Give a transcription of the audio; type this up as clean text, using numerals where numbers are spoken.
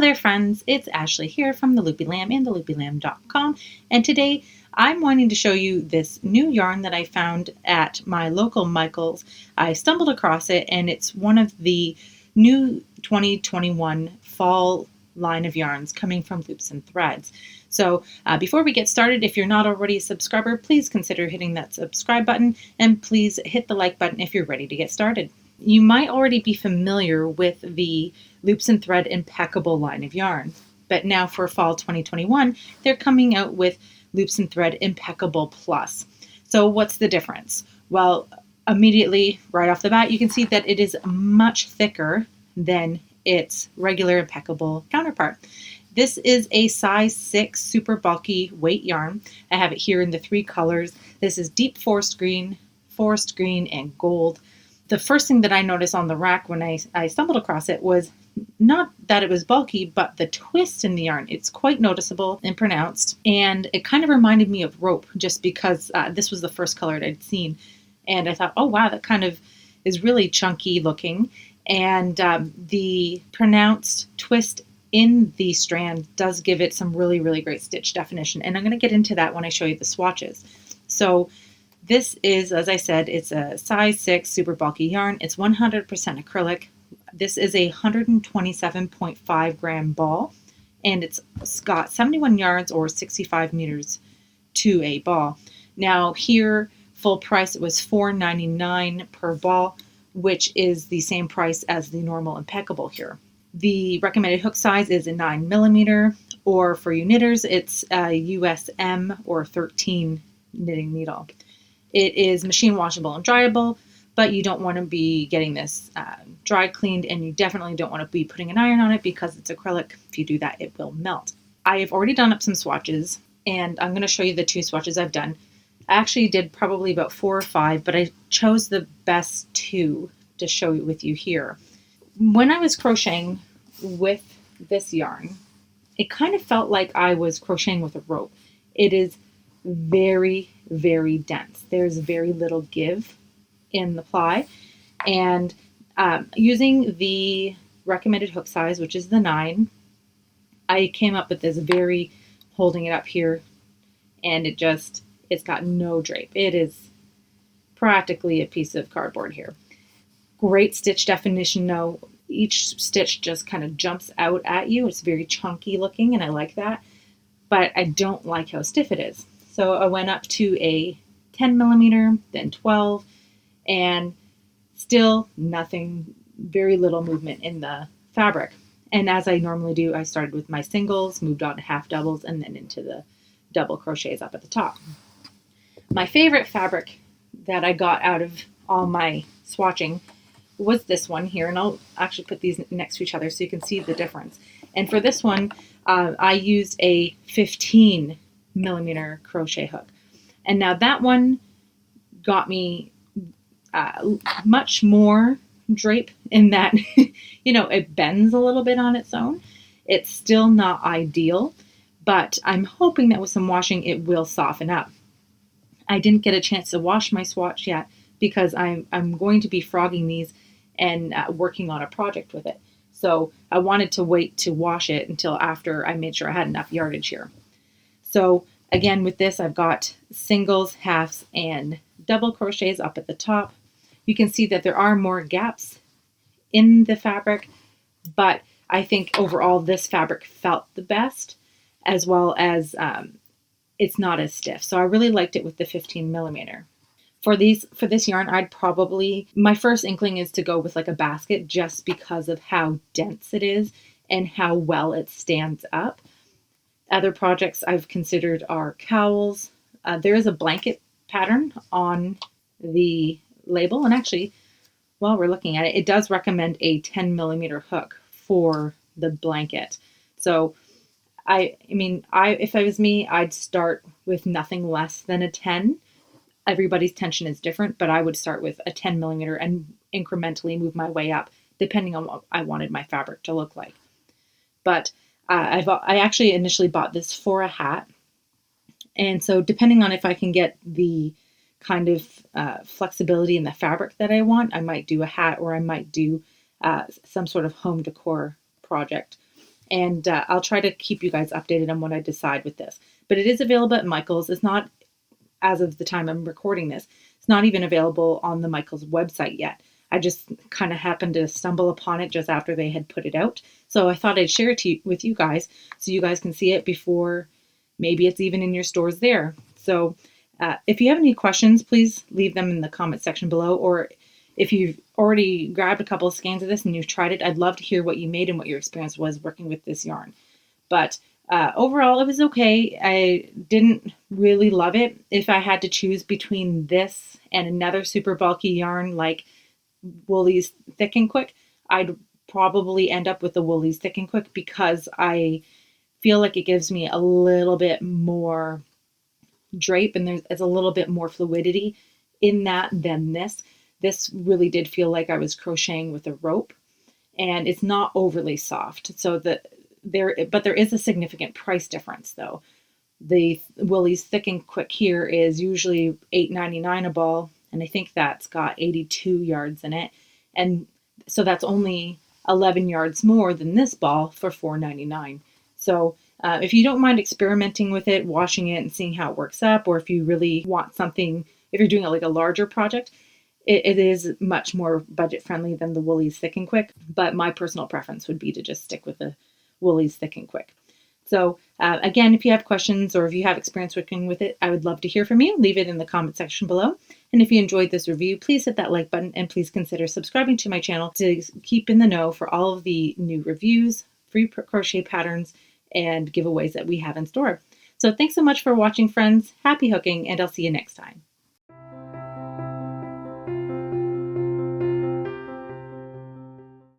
there friends, it's Ashley here from the Loopy Lamb and theloopylamb.com, and today I'm wanting to show you this new yarn that I found at my local Michael's. I stumbled across it and it's one of the new 2021 fall line of yarns coming from Loops and Threads. So before we get started, if you're not already a subscriber, please consider hitting that subscribe button and please hit the like button if you're ready to get started. You might already be familiar with the Loops and Thread Impeccable line of yarn, but now for fall 2021, they're coming out with Loops and Thread Impeccable Plus. So what's the difference? Well, immediately right off the bat, you can see that it is much thicker than its regular Impeccable counterpart. This is a size 6 super bulky weight yarn. I have it here in the 3 colors. This is deep forest green, and gold. The first thing that I noticed on the rack when I stumbled across it was not that it was bulky, but the twist in the yarn. It's quite noticeable and pronounced, and it kind of reminded me of rope just because this was the first color I'd seen. And I thought, oh wow, that kind of is really chunky looking. And the pronounced twist in the strand does give it some really, really great stitch definition. And I'm going to get into that when I show you the swatches. So this is, as I said, it's a size 6 super bulky yarn. It's 100% acrylic. This is a 127.5 gram ball, and it's got 71 yards or 65 meters to a ball. Now here, full price, it was $4.99 per ball, which is the same price as the normal Impeccable here. The recommended hook size is a 9mm, or for you knitters, it's a USM or 13 knitting needle. It is machine washable and dryable, but you don't want to be getting this dry cleaned, and you definitely don't want to be putting an iron on it because it's acrylic. If you do that, it will melt. I have already done up some swatches, and I'm going to show you the 2 swatches I've done. I actually did probably about 4 or 5, but I chose the best 2 to show you with you here. When I was crocheting with this yarn, it kind of felt like I was crocheting with a rope. It is very, very dense. There's very little give in the ply, and using the recommended hook size, which is the 9, I came up with this very, holding it up here, and it's got no drape. It is practically a piece of cardboard here. Great stitch definition though. Each stitch just kind of jumps out at you. It's very chunky looking, and I like that, but I don't like how stiff it is. So I went up to a 10mm, then 12, and still nothing, very little movement in the fabric. And as I normally do, I started with my singles, moved on to half doubles, and then into the double crochets up at the top. My favorite fabric that I got out of all my swatching was this one here, and I'll actually put these next to each other so you can see the difference. And for this one, I used a 15mm crochet hook. And now that one got me much more drape in that, it bends a little bit on its own. It's still not ideal, but I'm hoping that with some washing, it will soften up. I didn't get a chance to wash my swatch yet because I'm going to be frogging these and working on a project with it. So I wanted to wait to wash it until after I made sure I had enough yardage here. So again, with this, I've got singles, halves, and double crochets up at the top. You can see that there are more gaps in the fabric, but I think overall this fabric felt the best, as well as it's not as stiff. So I really liked it with the 15mm. For this yarn, my first inkling is to go with like a basket just because of how dense it is and how well it stands up. Other projects I've considered are cowls. There is a blanket pattern on the label, and actually, while we're looking at it, it does recommend a 10mm hook for the blanket. So if it was me, I'd start with nothing less than a 10. Everybody's tension is different, but I would start with a 10mm and incrementally move my way up depending on what I wanted my fabric to look like. But I actually initially bought this for a hat, and so depending on if I can get the kind of flexibility in the fabric that I want, I might do a hat, or I might do some sort of home decor project. and I'll try to keep you guys updated on what I decide with this. But it is available at Michael's. It's not, as of the time I'm recording this, it's not even available on the Michael's website yet. I just kind of happened to stumble upon it just after they had put it out. So I thought I'd share it with you guys so you guys can see it before maybe it's even in your stores there. So if you have any questions, please leave them in the comment section below. Or if you've already grabbed a couple of scans of this and you've tried it, I'd love to hear what you made and what your experience was working with this yarn. But overall, it was okay. I didn't really love it. If I had to choose between this and another super bulky yarn like Woolies Thick and Quick, I'd probably end up with the Woolies Thick and Quick because I feel like it gives me a little bit more drape and there's a little bit more fluidity in that than this. This really did feel like I was crocheting with a rope, and it's not overly soft. So there is a significant price difference though. The Woolies Thick and Quick here is usually $8.99 a ball, and I think that's got 82 yards in it. And so that's only 11 yards more than this ball for $4.99. So if you don't mind experimenting with it, washing it and seeing how it works up, or if you really want something, if you're doing it like a larger project, it is much more budget friendly than the Woolies Thick and Quick. But my personal preference would be to just stick with the Woolies Thick and Quick. So again, if you have questions or if you have experience working with it, I would love to hear from you. Leave it in the comment section below. And if you enjoyed this review, please hit that like button and please consider subscribing to my channel to keep in the know for all of the new reviews, free crochet patterns, and giveaways that we have in store. So thanks so much for watching, friends. Happy hooking, and I'll see you next time.